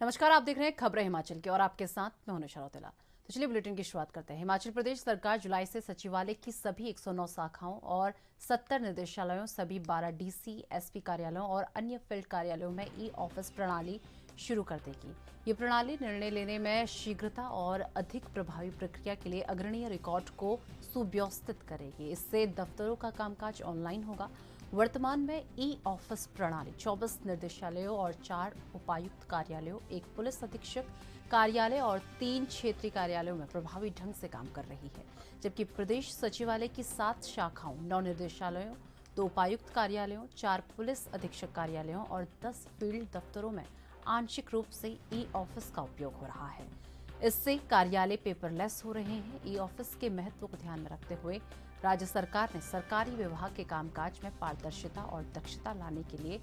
नमस्कार, आप देख रहे हैं खबरें हिमाचल की और आपके साथ मैं हूं निशा रौतेला। तो चलिए बुलेटिन की शुरुआत करते हैं। हिमाचल प्रदेश सरकार जुलाई से सचिवालय की सभी 109 शाखाओं और 70 निदेशालयों, सभी 12 डीसी, एसपी कार्यालयों और अन्य फील्ड कार्यालयों में ई ऑफिस प्रणाली शुरू कर देगी। ये प्रणाली निर्णय लेने में शीघ्रता और अधिक प्रभावी प्रक्रिया के लिए अग्रणीय रिकॉर्ड को सुव्यवस्थित करेगी। इससे दफ्तरों का कामकाज ऑनलाइन होगा। वर्तमान में ई ऑफिस प्रणाली 24 निर्देशालयों और 4 उपायुक्त कार्यालयों, एक पुलिस अधीक्षक कार्यालय और 3 क्षेत्रीय कार्यालयों में प्रभावी ढंग से काम कर रही है, जबकि प्रदेश सचिवालय की 7 शाखाओं, 9 निर्देशालयों, 2 उपायुक्त कार्यालयों, 4 पुलिस अधीक्षक कार्यालयों और 10 फील्ड दफ्तरों में आंशिक रूप से ई ऑफिस का उपयोग हो रहा है। इससे कार्यालय पेपरलेस हो रहे हैं। ई ऑफिस के महत्व को ध्यान में रखते हुए राज्य सरकार ने सरकारी विभाग के कामकाज में पारदर्शिता और दक्षता लाने के लिए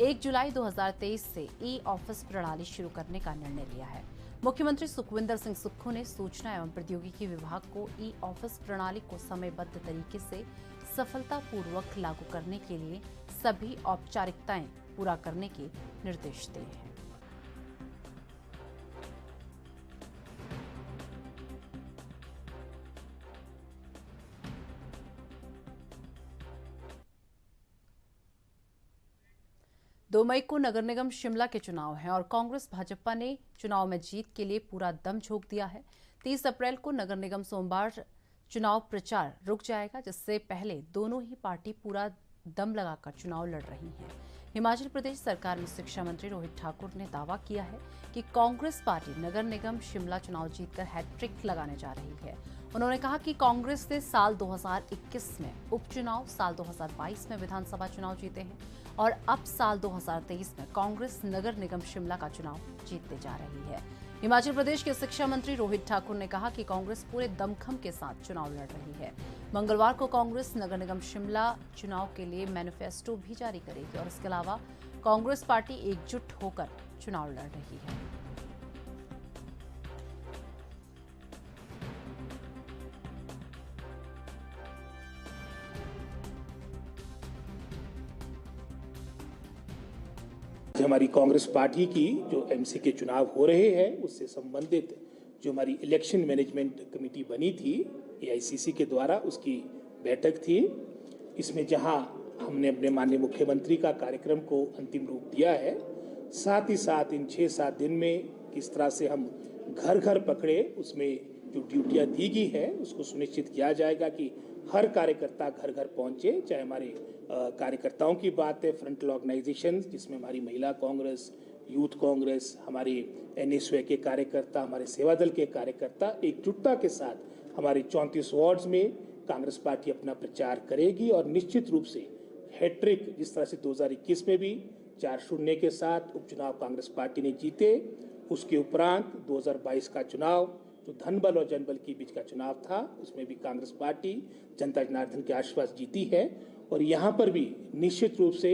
1 जुलाई 2023 से ई ऑफिस प्रणाली शुरू करने का निर्णय लिया है। मुख्यमंत्री सुखविंदर सिंह सुक्खू ने सूचना एवं प्रौद्योगिकी विभाग को ई ऑफिस प्रणाली को समयबद्ध तरीके से सफलतापूर्वक लागू करने के लिए सभी औपचारिकताएं पूरा करने के निर्देश दिए हैं। दो मई को नगर निगम शिमला के चुनाव हैं और कांग्रेस भाजपा ने चुनाव में जीत के लिए पूरा दम झोंक दिया है। 30 अप्रैल को नगर निगम सोमवार चुनाव प्रचार रुक जाएगा, जिससे पहले दोनों ही पार्टी पूरा दम लगाकर चुनाव लड़ रही हैं। हिमाचल प्रदेश सरकार में शिक्षा मंत्री रोहित ठाकुर ने दावा किया है कि कांग्रेस पार्टी नगर निगम शिमला चुनाव जीतकर हैट्रिक लगाने जा रही है। उन्होंने कहा कि कांग्रेस ने साल 2021 में उपचुनाव, साल 2022 में विधानसभा चुनाव जीते हैं और अब साल 2023 में कांग्रेस नगर निगम शिमला का चुनाव जीतने जा रही है। हिमाचल प्रदेश के शिक्षा मंत्री रोहित ठाकुर ने कहा कि कांग्रेस पूरे दमखम के साथ चुनाव लड़ रही है। मंगलवार को कांग्रेस नगर निगम शिमला चुनाव के लिए मैनिफेस्टो भी जारी करेगी और इसके अलावा कांग्रेस पार्टी एकजुट होकर चुनाव लड़ रही है। हमारी कांग्रेस पार्टी की जो एमसी के चुनाव हो रहे हैं उससे संबंधित जो हमारी इलेक्शन मैनेजमेंट कमेटी बनी थी एआईसीसी के द्वारा, उसकी बैठक थी। इसमें जहां हमने अपने माननीय मुख्यमंत्री का कार्यक्रम को अंतिम रूप दिया है, साथ ही साथ इन 6-7 दिन में किस तरह से हम घर घर पकड़े उसमें जो ड्यूटियां दी गई है उसको सुनिश्चित किया जाएगा कि हर कार्यकर्ता घर घर पहुंचे। चाहे हमारे कार्यकर्ताओं की बात है, फ्रंटल ऑर्गेनाइजेशन जिसमें हमारी महिला कांग्रेस, यूथ कांग्रेस, हमारे एनएसयूआई के कार्यकर्ता, हमारे सेवा दल के कार्यकर्ता एकजुटता के साथ हमारे 34 वार्ड्स में कांग्रेस पार्टी अपना प्रचार करेगी और निश्चित रूप से हैट्रिक, जिस तरह से 2021 में भी 4-0 के साथ उपचुनाव कांग्रेस पार्टी ने जीते, उसके उपरांत 2022 का चुनाव जो धनबल और जनबल के बीच का चुनाव था उसमें भी कांग्रेस पार्टी जनता जनार्दन के आशीर्वाद जीती है। और यहाँ पर भी निश्चित रूप से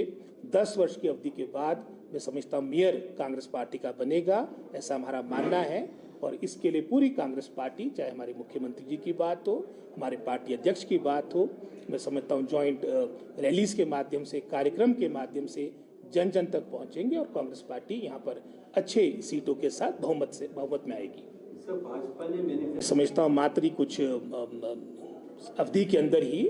10 वर्ष की अवधि के बाद मैं समझता हूँ मेयर कांग्रेस पार्टी का बनेगा, ऐसा हमारा मानना है। और इसके लिए पूरी कांग्रेस पार्टी, चाहे हमारे मुख्यमंत्री जी की बात हो, हमारे पार्टी अध्यक्ष की बात हो, मैं समझता हूँ ज्वाइंट रैलीज के माध्यम से, कार्यक्रम के माध्यम से जन जन तक पहुंचेंगे और कांग्रेस पार्टी यहाँ पर अच्छे सीटों के साथ बहुमत में आएगी। भाजपा ने समझता हूँ मात्र कुछ अवधि के अंदर ही,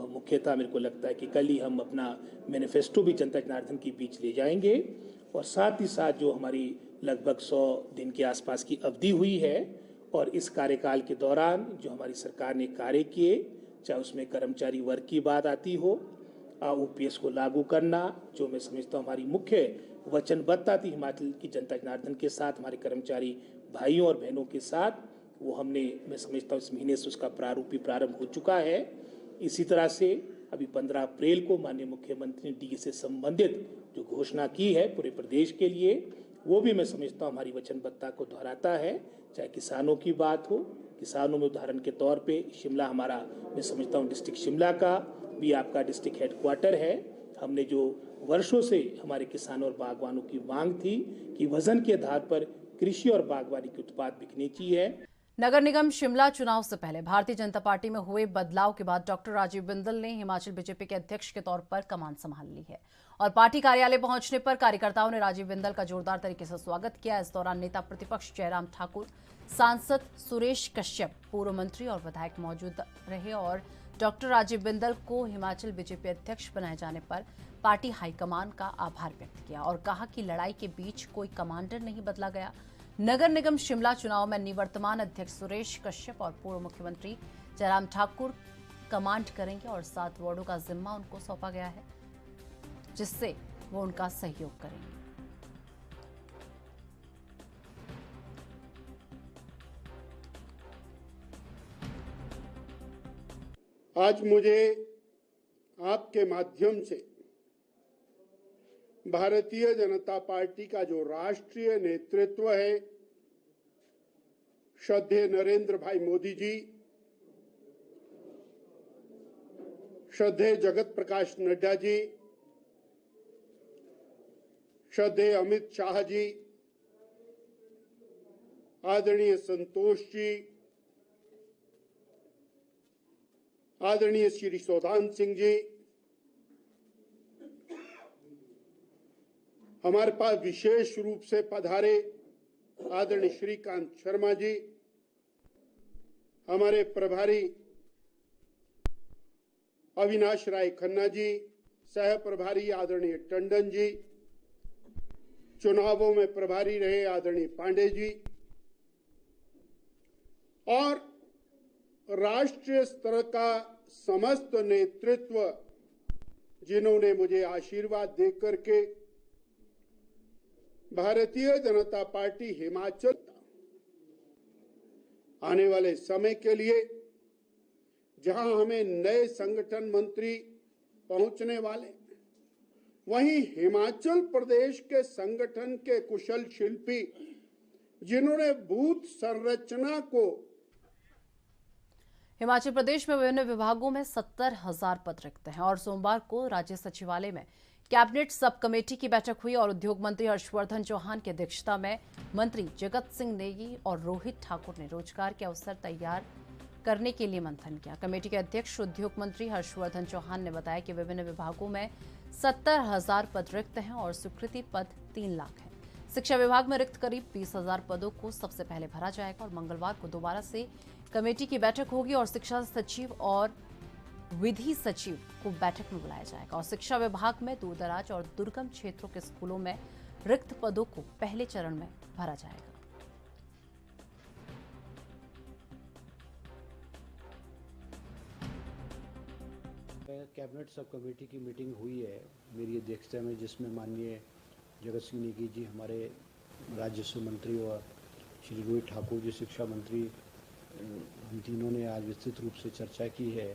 मुख्यतः मेरे को लगता है कि कल ही हम अपना मैनिफेस्टो भी जनता जनार्दन के बीच ले जाएंगे और साथ ही साथ जो हमारी लगभग 100 दिन के आसपास की अवधि हुई है और इस कार्यकाल के दौरान जो हमारी सरकार ने कार्य किए, चाहे उसमें कर्मचारी वर्ग की बात आती हो, ओपीएस को लागू करना, जो मैं समझता हूँ हमारी मुख्य वचनबद्धता थी हिमाचल की जनता जनार्दन के साथ, हमारे कर्मचारी भाइयों और बहनों के साथ, वो हमने, मैं समझता हूँ इस महीने से उसका प्रारूप भी प्रारंभ हो चुका है। इसी तरह से अभी 15 अप्रैल को माननीय मुख्यमंत्री ने डीए से संबंधित जो घोषणा की है पूरे प्रदेश के लिए, वो भी मैं समझता हूँ हमारी वचनबद्धता को दोहराता है। चाहे किसानों की बात हो, किसानों में उदाहरण के तौर पे शिमला हमारा, मैं समझता हूँ डिस्ट्रिक्ट शिमला का भी आपका डिस्ट्रिक्ट हेडक्वार्टर है। हमने जो वर्षों से हमारे किसानों और बागवानों की मांग थी कि वजन के आधार पर कृषि और बागवानी के उत्पाद बिकने चाहिए। नगर निगम शिमला चुनाव से पहले भारतीय जनता पार्टी में हुए बदलाव के बाद डॉक्टर राजीव बिंदल ने हिमाचल बीजेपी के अध्यक्ष के तौर पर कमान संभाल ली है और पार्टी कार्यालय पहुंचने पर कार्यकर्ताओं ने राजीव बिंदल का जोरदार तरीके से स्वागत किया। इस दौरान नेता प्रतिपक्ष जयराम ठाकुर, सांसद सुरेश कश्यप, पूर्व मंत्री और विधायक मौजूद रहे और डॉक्टर राजीव बिंदल को हिमाचल बीजेपी अध्यक्ष बनाए जाने पर पार्टी हाईकमान का आभार व्यक्त किया और कहा कि लड़ाई के बीच कोई कमांडर नहीं बदला गया। नगर निगम शिमला चुनाव में निवर्तमान अध्यक्ष सुरेश कश्यप और पूर्व मुख्यमंत्री जयराम ठाकुर कमांड करेंगे और 7 वार्डों का जिम्मा उनको सौंपा गया है, जिससे वो उनका सहयोग करेंगे। आज मुझे आपके माध्यम से भारतीय जनता पार्टी का जो राष्ट्रीय नेतृत्व है, श्रद्धेय नरेंद्र भाई मोदी जी, श्रद्धेय जगत प्रकाश नड्डा जी, श्रद्धेय अमित शाह जी, आदरणीय संतोष जी, आदरणीय श्री सौदान सिंह जी, हमारे पास विशेष रूप से पधारे आदरणीय श्रीकांत शर्मा जी, हमारे प्रभारी अविनाश राय खन्ना जी, सह प्रभारी आदरणीय टंडन जी, चुनावों में प्रभारी रहे आदरणीय पांडे जी और राष्ट्रीय स्तर का समस्त नेतृत्व जिन्होंने मुझे आशीर्वाद देकर के भारतीय जनता पार्टी हिमाचल आने वाले समय के लिए, जहां हमें नए संगठन मंत्री पहुंचने वाले, वहीं हिमाचल प्रदेश के संगठन के कुशल शिल्पी जिन्होंने बूथ संरचना को हिमाचल प्रदेश में विभिन्न विभागों में 70,000 पद रिक्त हैं और सोमवार को राज्य सचिवालय में कैबिनेट सब कमेटी की बैठक हुई और उद्योग मंत्री हर्षवर्धन चौहान की अध्यक्षता में मंत्री जगत सिंह नेगी और रोहित ठाकुर ने रोजगार के अवसर तैयार करने के लिए मंथन किया। कमेटी के अध्यक्ष उद्योग मंत्री हर्षवर्धन चौहान ने बताया कि विभिन्न विभागों में 70,000 पद रिक्त हैं और स्वीकृति पद 3 लाख है। शिक्षा विभाग में रिक्त करीब 20,000 पदों को सबसे पहले भरा जाएगा और मंगलवार को दोबारा से कमेटी की बैठक होगी और शिक्षा सचिव और विधि सचिव को बैठक में बुलाया जाएगा और शिक्षा विभाग में दूरदराज और दुर्गम क्षेत्रों के स्कूलों में रिक्त पदों को पहले चरण में भरा जाएगा। कैबिनेट सब कमेटी की मीटिंग हुई है मेरी अध्यक्षता में, जिसमें माननीय जगत सिंह नेगी जी हमारे राजस्व मंत्री और श्री रोहित ठाकुर जी शिक्षा मंत्री, हम तीनों ने आज विस्तृत रूप से चर्चा की है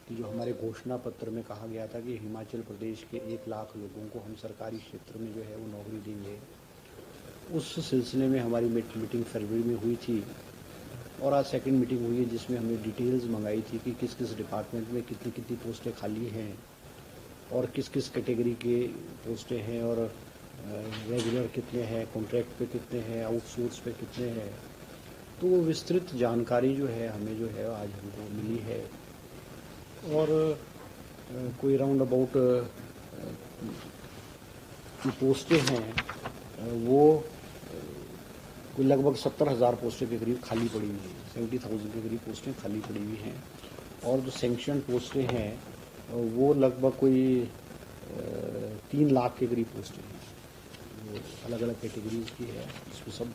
कि जो हमारे घोषणा पत्र में कहा गया था कि हिमाचल प्रदेश के 1 लाख लोगों को हम सरकारी क्षेत्र में जो है वो नौकरी देंगे, उस सिलसिले में हमारी मीटिंग फरवरी में हुई थी और आज सेकंड मीटिंग हुई है जिसमें हमने डिटेल्स मंगाई थी कि किस किस डिपार्टमेंट में कितनी कितनी पोस्टें खाली हैं और किस किस कैटेगरी के पोस्टें हैं और रेगुलर कितने हैं, कॉन्ट्रैक्ट पे कितने हैं, आउटसोर्स पे कितने हैं। तो वो विस्तृत जानकारी जो है हमें जो है आज हमको मिली है और कोई राउंड अबाउट जो पोस्टें हैं वो कोई लगभग 70,000 पोस्टें के करीब खाली पड़ी हुई हैं, 70,000 के करीब पोस्टें खाली पड़ी हुई हैं और जो सैंक्शन पोस्टें हैं वो लगभग कोई 3 लाख के करीब पोस्टें हैं। वो अलग अलग कैटेगरीज की है, इसमें सब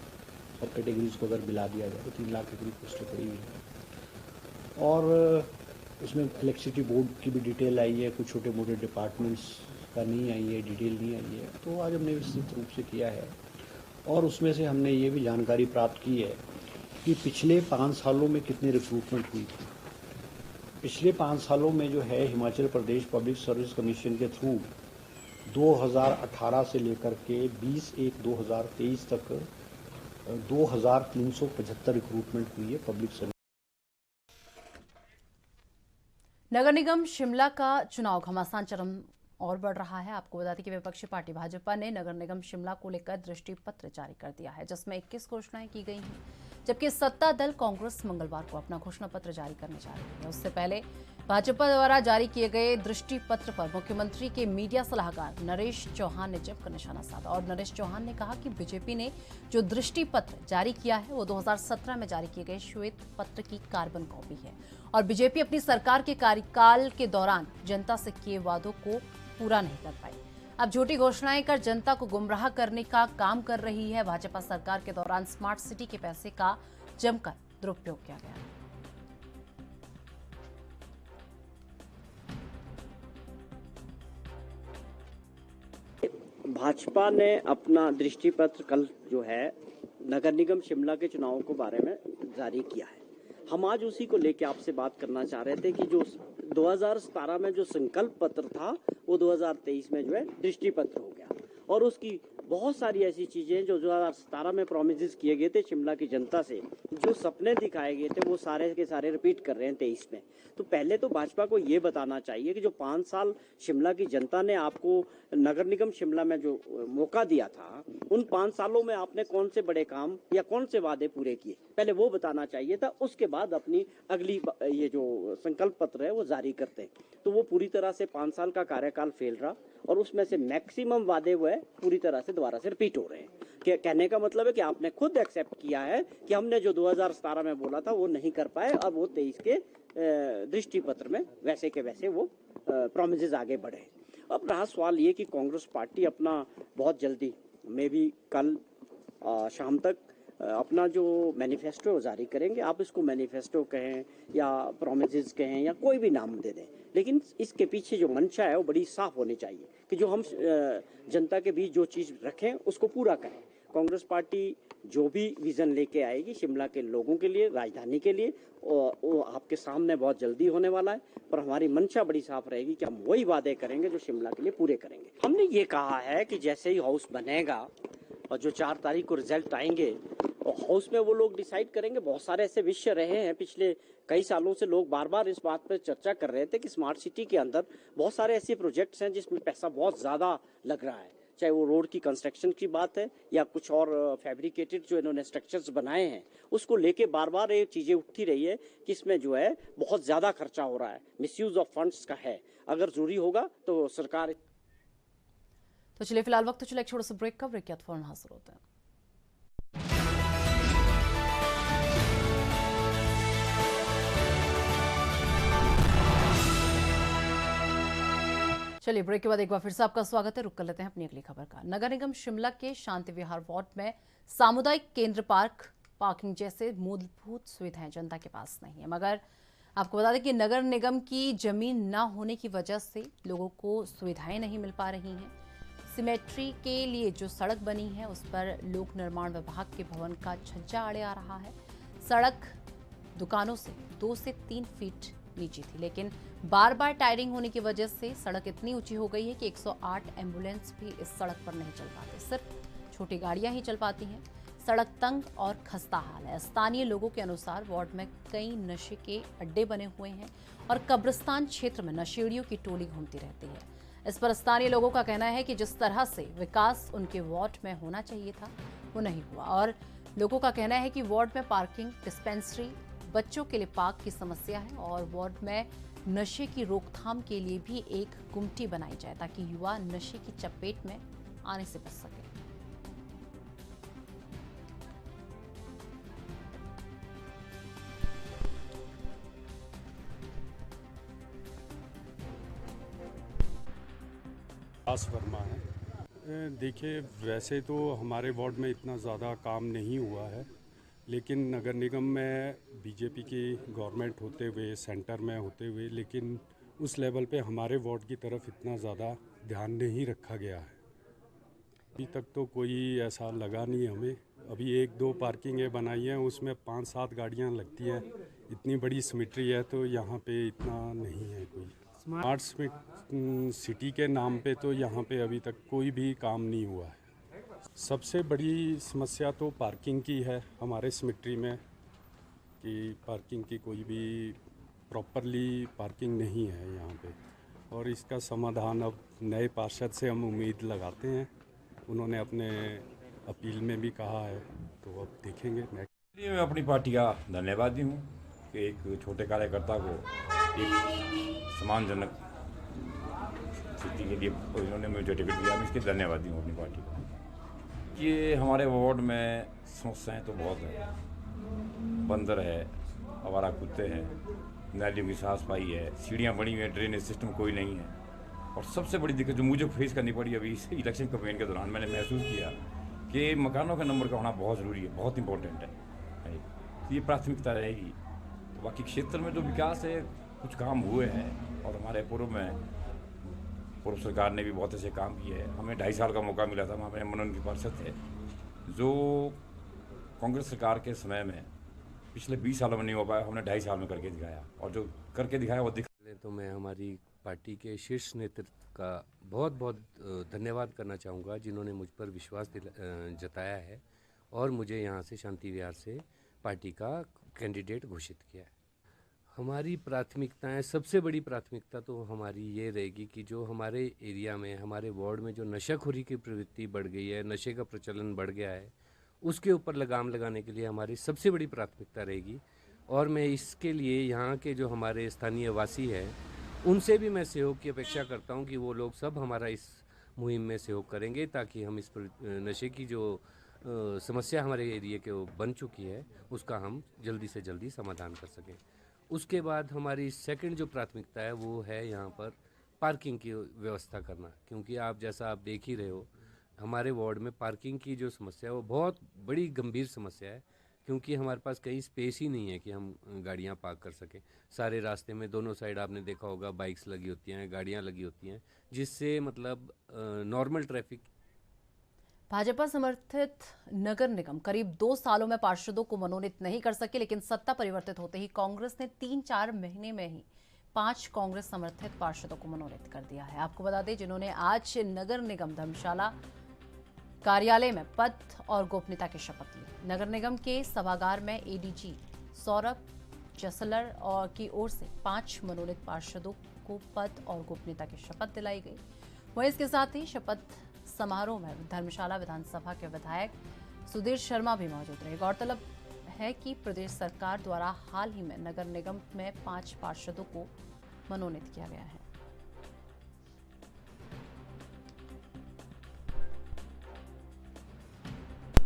कैटेगरीज को अगर मिला दिया जाए तो 3 लाख के करीब पोस्टें पड़ी हुई हैं और उसमें इलेक्ट्रिसिटी बोर्ड की भी डिटेल आई है, कुछ छोटे मोटे डिपार्टमेंट्स का नहीं आई है, डिटेल नहीं आई है। तो आज हमने विस्तृत रूप से किया है और उसमें से हमने ये भी जानकारी प्राप्त की है कि पिछले 5 सालों में कितनी रिक्रूटमेंट हुई थी। पिछले 5 सालों में जो है Himachal Pradesh public service commission के थ्रू 2018 से लेकर के 20/1/2023 तक 2,375 रिक्रूटमेंट हुई है पब्लिक सर्विस। नगर निगम शिमला का चुनाव घमासान चरम और बढ़ रहा है। आपको बता दें कि विपक्षी पार्टी भाजपा ने नगर निगम शिमला को लेकर दृष्टि पत्र जारी कर दिया है, जिसमें 21 घोषणाएं की गई हैं। जबकि सत्ता दल कांग्रेस मंगलवार को अपना घोषणा पत्र जारी करने जा रही है। उससे पहले भाजपा द्वारा जारी किए गए दृष्टि पत्र पर मुख्यमंत्री के मीडिया सलाहकार नरेश चौहान ने जमकर निशाना साधा और नरेश चौहान ने कहा कि बीजेपी ने जो दृष्टि पत्र जारी किया है वो 2017 में जारी किए गए श्वेत पत्र की कार्बन कॉपी है और बीजेपी अपनी सरकार के कार्यकाल के दौरान जनता से किए वादों को पूरा नहीं कर पाई। अब झूठी घोषणाएं कर जनता को गुमराह करने का काम कर रही है। भाजपा सरकार के दौरान स्मार्ट सिटी के पैसे का जमकर दुरुपयोग किया गया। भाजपा ने अपना दृष्टि पत्र कल जो है नगर निगम शिमला के चुनावों के बारे में जारी किया है। हम आज उसी को लेकर आपसे बात करना चाह रहे थे कि जो 2017 में जो संकल्प पत्र था वो 2023 में जो है दृष्टि पत्र हो गया और उसकी बहुत सारी ऐसी चीजें जो 2017 में प्रोमिस किए गए थे शिमला की जनता से, जो सपने दिखाए गए थे वो सारे के सारे रिपीट कर रहे हैं 23 में। तो पहले तो भाजपा को ये बताना चाहिए कि जो 5 साल शिमला की जनता ने आपको नगर निगम शिमला में जो मौका दिया था, उन 5 सालों में आपने कौन से बड़े काम या कौन से वादे पूरे किए, पहले वो बताना चाहिए था। उसके बाद अपनी अगली ये जो संकल्प पत्र है वो जारी करते हैं। तो वो पूरी तरह से 5 साल का कार्यकाल फेल रहा और उसमें से मैक्सिमम वादे वो है पूरी तरह से दोबारा से रिपीट हो रहे हैं। कहने का मतलब है कि आपने खुद एक्सेप्ट किया है कि हमने जो 2017 में बोला था वो नहीं कर पाए, अब वो 23 के दृष्टि पत्र में वैसे के वैसे वो प्रोमिस आगे बढ़े। अब रहा सवाल ये कि कांग्रेस पार्टी अपना बहुत जल्दी में भी कल शाम तक अपना जो मैनिफेस्टो जारी करेंगे। आप इसको मैनिफेस्टो कहें या प्रोमिस कहें या कोई भी नाम दे दें, लेकिन इसके पीछे जो मंशा है वो बड़ी साफ होनी चाहिए कि जो हम जनता के बीच जो चीज़ रखें उसको पूरा करें। कांग्रेस पार्टी जो भी विजन लेके आएगी शिमला के लोगों के लिए, राजधानी के लिए, वो आपके सामने बहुत जल्दी होने वाला है। पर हमारी मंशा बड़ी साफ रहेगी कि हम वही वादे करेंगे जो शिमला के लिए पूरे करेंगे। हमने ये कहा है कि जैसे ही हाउस बनेगा और जो 4 तारीख को रिजल्ट आएंगे और हाउस में वो लोग डिसाइड करेंगे। बहुत सारे ऐसे विषय रहे हैं, पिछले कई सालों से लोग बार बार इस बात पर चर्चा कर रहे थे कि स्मार्ट सिटी के अंदर बहुत सारे ऐसे प्रोजेक्ट्स हैं जिसमें पैसा बहुत ज़्यादा लग रहा है, चाहे वो रोड की कंस्ट्रक्शन की बात है या कुछ और फैब्रिकेटेड जो इन्होंने स्ट्रक्चर्स बनाए हैं, उसको लेके बार बार ये चीज़ें उठती रही है कि इसमें जो है बहुत ज़्यादा खर्चा हो रहा है, मिसयूज ऑफ फंड्स का है। अगर जरूरी होगा तो सरकार। तो चलिए फिलहाल वक्त तो चले एक छोटा सा ब्रेक का, ब्रेक के बाद फौरन हाजिर होते हैं। चलिए ब्रेक के बाद एक बार फिर से आपका स्वागत है। रुक कर लेते हैं अपनी अगली खबर का। नगर निगम शिमला के शांति विहार वार्ड में सामुदायिक केंद्र पार्किंग जैसे मूलभूत सुविधाएं जनता के पास नहीं है, मगर आपको बता दें कि नगर निगम की जमीन न होने की वजह से लोगों को सुविधाएं नहीं मिल पा रही हैं। सिमेट्री के लिए जो सड़क बनी है उस पर लोक निर्माण विभाग के भवन का छज्जा आड़े आ रहा है। सड़क दुकानों से 2 से 3 फीट नीचे थी, लेकिन बार बार टायरिंग होने की वजह से सड़क इतनी ऊंची हो गई है कि 108 एम्बुलेंस भी इस सड़क पर नहीं चल पाते, सिर्फ छोटी गाड़ियां ही चल पाती हैं। सड़क तंग और खस्ता हाल है। स्थानीय लोगों के अनुसार वार्ड में कई नशे के अड्डे बने हुए हैं और कब्रिस्तान क्षेत्र में नशेड़ियों की टोली घूमती रहती है। इस पर स्थानीय लोगों का कहना है कि जिस तरह से विकास उनके वार्ड में होना चाहिए था वो नहीं हुआ और लोगों का कहना है कि वार्ड में पार्किंग, डिस्पेंसरी, बच्चों के लिए पार्क की समस्या है और वार्ड में नशे की रोकथाम के लिए भी एक गुमटी बनाई जाए ताकि युवा नशे की चपेट में आने से बच सके। वर्मा है। देखिए, वैसे तो हमारे वार्ड में इतना ज़्यादा काम नहीं हुआ है, लेकिन नगर निगम में बीजेपी की गवर्नमेंट होते हुए, सेंटर में होते हुए, लेकिन उस लेवल पे हमारे वार्ड की तरफ इतना ज़्यादा ध्यान नहीं रखा गया है। अभी तक तो कोई ऐसा लगा नहीं हमें। अभी 1-2 पार्किंगें बनाई हैं, उसमें 5-7 गाड़ियां लगती हैं। इतनी बड़ी सिमेट्री है तो यहाँ पे इतना नहीं है कोई। स्मार्ट सिटी के नाम पे तो यहाँ पे अभी तक कोई भी काम नहीं हुआ है। सबसे बड़ी समस्या तो पार्किंग की है हमारे सिमेट्री में, कि पार्किंग की कोई भी प्रॉपरली पार्किंग नहीं है यहाँ पे, और इसका समाधान अब नए पार्षद से हम उम्मीद लगाते हैं। उन्होंने अपने अपील में भी कहा है, तो अब देखेंगे नेक्स्ट। मैं अपनी पार्टी का धन्यवादी हूँ कि एक छोटे कार्यकर्ता को एक सम्मानजनक स्थिति के लिए इन्होंने मुझे टिकट दिया। मैं इसके धन्यवादी हूँ अपनी पार्टी को। ये हमारे वार्ड में समस्याएं तो बहुत है, बंदर है, आवारा कुत्ते हैं, नालियों की साफ सफाई है, सीढ़ियाँ बनी हुई हैं, ड्रेनेज सिस्टम कोई नहीं है। और सबसे बड़ी दिक्कत जो मुझे फेस करनी पड़ी अभी इस इलेक्शन कैंपेन के दौरान, मैंने महसूस किया कि मकानों का नंबर का होना बहुत ज़रूरी है, बहुत इंपॉर्टेंट है। ये प्राथमिकता रहेगी। तो बाकी क्षेत्र में जो विकास है, कुछ काम हुए हैं और हमारे पूर्व सरकार ने भी बहुत ऐसे काम किए हैं। हमें 2.5 साल का मौका मिला था, हमारे मनोनयन के पार्षद थे, जो कांग्रेस सरकार के समय में पिछले 20 सालों में नहीं हो पाया, हमने 2.5 साल में करके दिखाया। और जो करके दिखाया वो तो मैं हमारी पार्टी के शीर्ष नेतृत्व का बहुत बहुत धन्यवाद करना चाहूँगा, जिन्होंने मुझ पर विश्वास जताया है और मुझे यहाँ से शांति विहार से पार्टी का कैंडिडेट घोषित किया है। हमारी प्राथमिकताएं, सबसे बड़ी प्राथमिकता तो हमारी ये रहेगी कि जो हमारे एरिया में, हमारे वार्ड में जो नशाखोरी की प्रवृत्ति बढ़ गई है, नशे का प्रचलन बढ़ गया है, उसके ऊपर लगाम लगाने के लिए हमारी सबसे बड़ी प्राथमिकता रहेगी। और मैं इसके लिए यहाँ के जो हमारे स्थानीय वासी हैं, उनसे भी मैं सहयोग की अपेक्षा करता हूँ कि वो लोग सब हमारा इस मुहिम में सहयोग करेंगे, ताकि हम इस नशे की जो समस्या हमारे एरिया के बन चुकी है, उसका हम जल्दी से जल्दी समाधान कर सकें। उसके बाद हमारी सेकंड जो प्राथमिकता है वो है यहाँ पर पार्किंग की व्यवस्था करना, क्योंकि आप देख ही रहे हो, हमारे वार्ड में पार्किंग की जो समस्या है वो बहुत बड़ी गंभीर समस्या है, क्योंकि हमारे पास कहीं स्पेस ही नहीं है कि हम गाड़ियाँ पार्क कर सकें। सारे रास्ते में दोनों साइड आपने देखा होगा बाइक्स लगी होती हैं, गाड़ियाँ लगी होती हैं, जिससे मतलब नॉर्मल ट्रैफिक। भाजपा समर्थित नगर निगम करीब 2 सालों में पार्षदों को मनोनीत नहीं कर सके, लेकिन सत्ता परिवर्तित होते ही कांग्रेस ने 3-4 महीने में ही 5 कांग्रेस समर्थित पार्षदों को मनोनीत कर दिया है। आपको बता दें, जिन्होंने आज नगर निगम धर्मशाला कार्यालय में पद और गोपनीयता की शपथ ली। नगर निगम के सभागार में एडीजी सौरभ जसलर की ओर से 5 मनोनीत पार्षदों को पद और गोपनीयता की शपथ दिलाई गई। वहीं इसके साथ ही शपथ समारोह में धर्मशाला विधानसभा के विधायक सुधीर शर्मा भी मौजूद रहे। गौरतलब है कि प्रदेश सरकार द्वारा हाल ही में नगर निगम में 5 पार्षदों को मनोनीत किया गया है।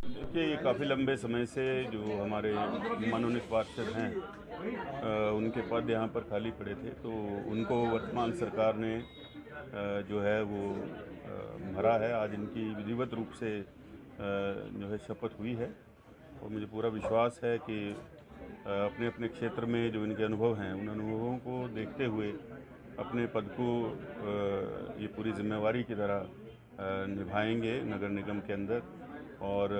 देखिए, ये काफ़ी लंबे समय से जो हमारे मनोनीत पार्षद हैं, उनके पद यहाँ पर खाली पड़े थे, तो उनको वर्तमान सरकार ने जो है वो भरा है। आज इनकी विधिवत रूप से जो है शपथ हुई है और मुझे पूरा विश्वास है कि अपने अपने क्षेत्र में जो इनके अनुभव हैं, उन अनुभवों को देखते हुए अपने पद को ये पूरी जिम्मेवारी की तरह निभाएंगे नगर निगम के अंदर और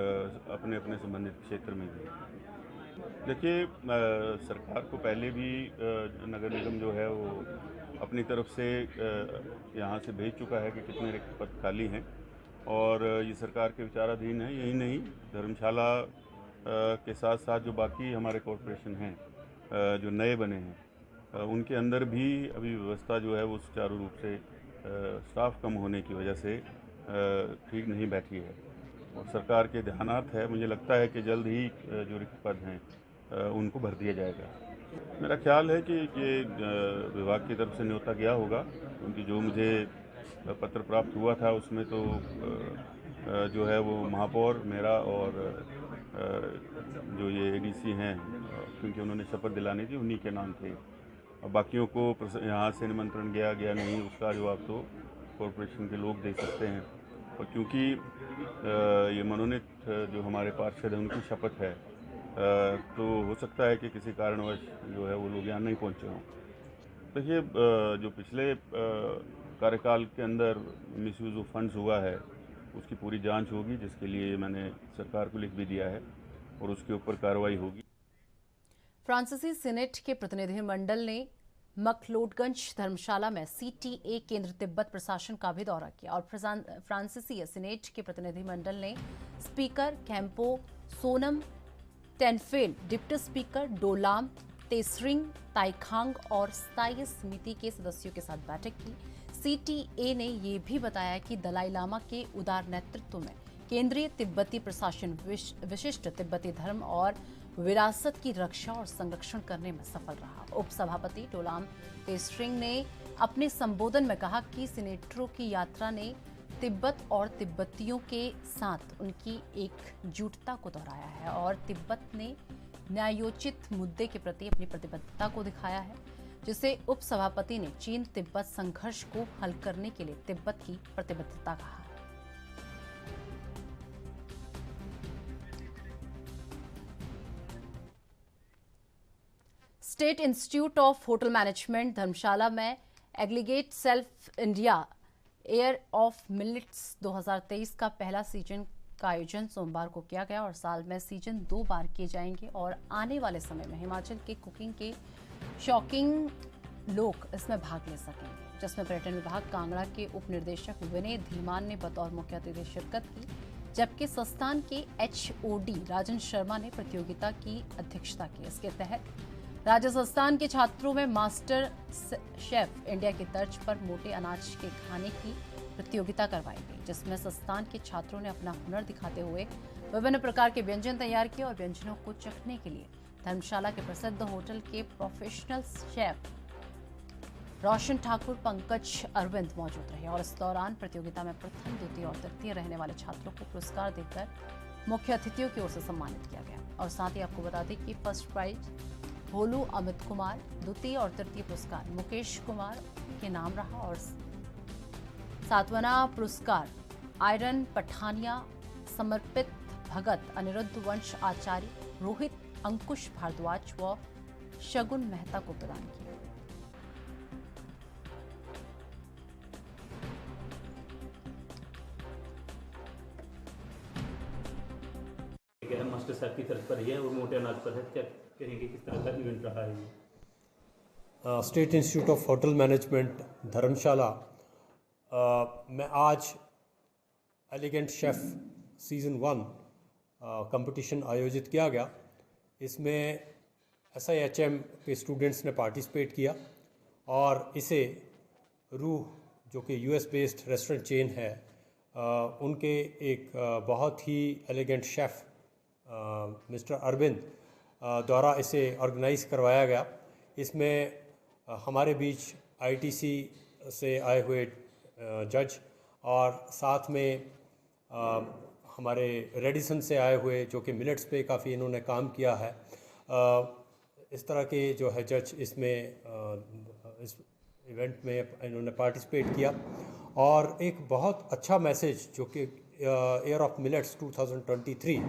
अपने अपने संबंधित क्षेत्र में भी। देखिए, सरकार को पहले भी नगर निगम जो है वो अपनी तरफ से यहाँ से भेज चुका है कि कितने रिक्त पद खाली हैं और ये सरकार के विचाराधीन है। यही नहीं, धर्मशाला के साथ साथ जो बाकी हमारे कॉरपोरेशन हैं जो नए बने हैं, उनके अंदर भी अभी व्यवस्था जो है वो सुचारू रूप से स्टाफ कम होने की वजह से ठीक नहीं बैठी है और सरकार के ध्यानार्थ है। मुझे लगता है कि जल्द ही जो रिक्त पद हैं उनको भर दिया जाएगा। मेरा ख्याल है कि ये विभाग की तरफ से न्योता गया होगा, क्योंकि जो मुझे पत्र प्राप्त हुआ था उसमें तो जो है वो महापौर मेरा और जो ये एडीसी हैं, क्योंकि उन्होंने शपथ दिलानी थी, उन्हीं के नाम थे। अब बाकियों को यहाँ से निमंत्रण गया नहीं, उसका जवाब तो कॉरपोरेशन के लोग दे सकते हैं। और क्योंकि ये मनोनीत जो हमारे पार्षद हैं उनकी शपथ है, तो हो सकता है कि किसी कारणवश जो है वो लोग यहाँ नहीं पहुँचे हों। देखिए, जो पिछले कार्यकाल के अंदर मिसयूज ऑफ फंड्स हुआ है उसकी पूरी जांच होगी, जिसके लिए मैंने सरकार को लिख भी दिया है और उसके ऊपर कार्रवाई होगी। फ्रांसीसी सीनेट के प्रतिनिधिमंडल ने मखलोडगंज धर्मशाला में CTA केंद्र तिब्बत प्रशासन का भी दौरा किया और फ्रांसीसी सीनेट के प्रतिनिधिमंडल ने speaker Khenpo Sonam Tenphel, deputy speaker Dolma Tsering Teikhang और स्थायी समिति के सदस्यों के साथ बैठक की। CTA ने ये भी बताया कि दलाई लामा के उदार नेतृत्व में केंद्रीय तिब्बती प्रशासन विशिष्ट तिब्बती धर्म और विरासत की रक्षा और संरक्षण करने में सफल रहा। उपसभापति टोलाम तेसरिंग ने अपने संबोधन में कहा कि सीनेटरों की यात्रा ने तिब्बत और तिब्बतियों के साथ उनकी एकजुटता को दोहराया है और तिब्बत ने न्यायोचित मुद्दे के प्रति अपनी प्रतिबद्धता को दिखाया है, जिसे उपसभापति ने चीन तिब्बत संघर्ष को हल करने के लिए तिब्बत की प्रतिबद्धता कहा। State institute of hotel management Dharamshala में aggregate self India year of millets 2023 का पहला सीजन का आयोजन सोमवार को किया गया और साल में सीजन 2 बार किए जाएंगे और आने वाले समय में हिमाचल के कुकिंग के शौकीन लोग इसमें भाग ले सकेंगे, जिसमें पर्यटन विभाग कांगड़ा के उप निदेशक विनय धीमान ने बतौर मुख्य अतिथि शिरकत की, जबकि संस्थान के HOD राजन शर्मा ने प्रतियोगिता की अध्यक्षता की। इसके तहत राज्य संस्थान के छात्रों में मास्टर शेफ इंडिया की तर्ज पर मोटे अनाज के खाने की प्रतियोगिता करवाई गई, जिसमें संस्थान के छात्रों ने अपना हुनर दिखाते हुए विभिन्न प्रकार के व्यंजन तैयार किए और व्यंजनों को चखने के लिए धर्मशाला के प्रसिद्ध होटल के प्रोफेशनल शेफ रोशन ठाकुर, पंकज अरविंद मौजूद रहे और इस दौरान प्रतियोगिता में प्रथम, द्वितीय और तृतीय रहने वाले छात्रों को पुरस्कार देकर मुख्य अतिथियों की ओर से सम्मानित किया गया। और साथ ही आपको बता दें कि फर्स्ट प्राइज भोलू अमित कुमार, द्वितीय और तृतीय पुरस्कार मुकेश कुमार के नाम रहा और सातवां पुरस्कार आयरन पठानिया समर्पित भगत अनिरुद्ध वंश आचार्य, रोहित अंकुश भारद्वाज व शगुन मेहता को प्रदान किया। मास्टर साहब की तरफ पर है और मोटे अनाज पर है, क्या कहेंगे, किस तरह का इवेंट रहा है? State institute of hotel management Dharamshala में आज एलिगेंट शेफ सीज़न 1 कंपटीशन आयोजित किया गया। इसमें SIHM के स्टूडेंट्स ने पार्टिसिपेट किया और इसे रूह, जो कि US बेस्ड रेस्टोरेंट चेन है, उनके एक बहुत ही एलिगेंट शेफ़ मिस्टर अरविंद द्वारा इसे ऑर्गेनाइज़ करवाया गया। इसमें हमारे बीच ITC से आए हुए जज और साथ में हमारे रेडिसन से आए हुए, जो कि मिलेट्स पे काफ़ी इन्होंने काम किया है, इस तरह के जो है जज इसमें इस इवेंट में इन्होंने पार्टिसिपेट किया और एक बहुत अच्छा मैसेज, जो कि एयर ऑफ मिलेट्स 2023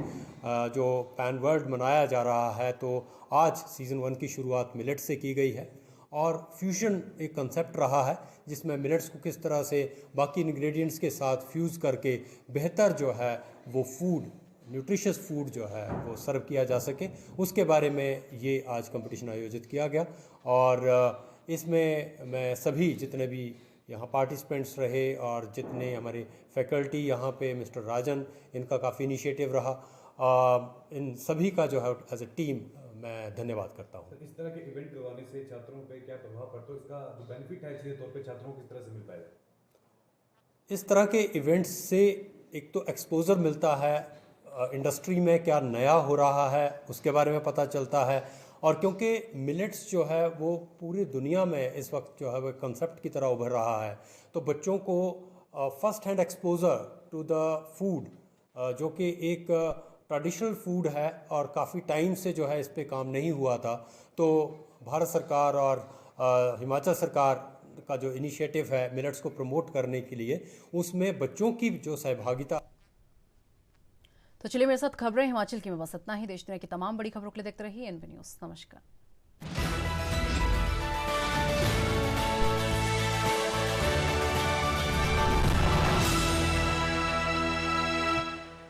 जो पैन वर्ल्ड मनाया जा रहा है, तो आज सीज़न 1 की शुरुआत मिलेट्स से की गई है और फ्यूजन एक कंसेप्ट रहा है जिसमें मिलेट्स को किस तरह से बाकी इंग्रेडिएंट्स के साथ फ्यूज़ करके बेहतर जो है वो फूड, न्यूट्रिशियस फूड जो है वो सर्व किया जा सके, उसके बारे में ये आज कंपटीशन आयोजित किया गया। और इसमें मैं सभी जितने भी यहाँ पार्टिसिपेंट्स रहे और जितने हमारे फैकल्टी यहाँ पे, मिस्टर राजन, इनका काफ़ी इनिशिएटिव रहा, इन सभी का जो है एज ए टीम मैं धन्यवाद करता हूँ। इस तरह के इवेंट करवाने से छात्रों पे क्या प्रभाव पड़ता है, इसका जो बेनिफिट है सीधे तौर पे छात्रों को किस तरह से मिल पाएगा? इस तरह के इवेंट्स से एक तो एक्सपोजर मिलता है, इंडस्ट्री में क्या नया हो रहा है उसके बारे में पता चलता है, और क्योंकि मिलेट्स जो है वो पूरी दुनिया में इस वक्त जो है वो कंसेप्ट की तरह उभर रहा है, तो बच्चों को first hand exposure to the food, जो कि एक ट्रेडिशनल फूड है और काफ़ी टाइम से जो है इस पे काम नहीं हुआ था, तो भारत सरकार और हिमाचल सरकार का जो इनिशिएटिव है मिलेट्स को प्रमोट करने के लिए, उसमें बच्चों की जो सहभागिता। तो चलिए मेरे साथ खबरें हिमाचल की में बस इतना ही। देश दुनिया की तमाम बड़ी खबरों के लिए देखते रहिए NV न्यूज़। नमस्कार।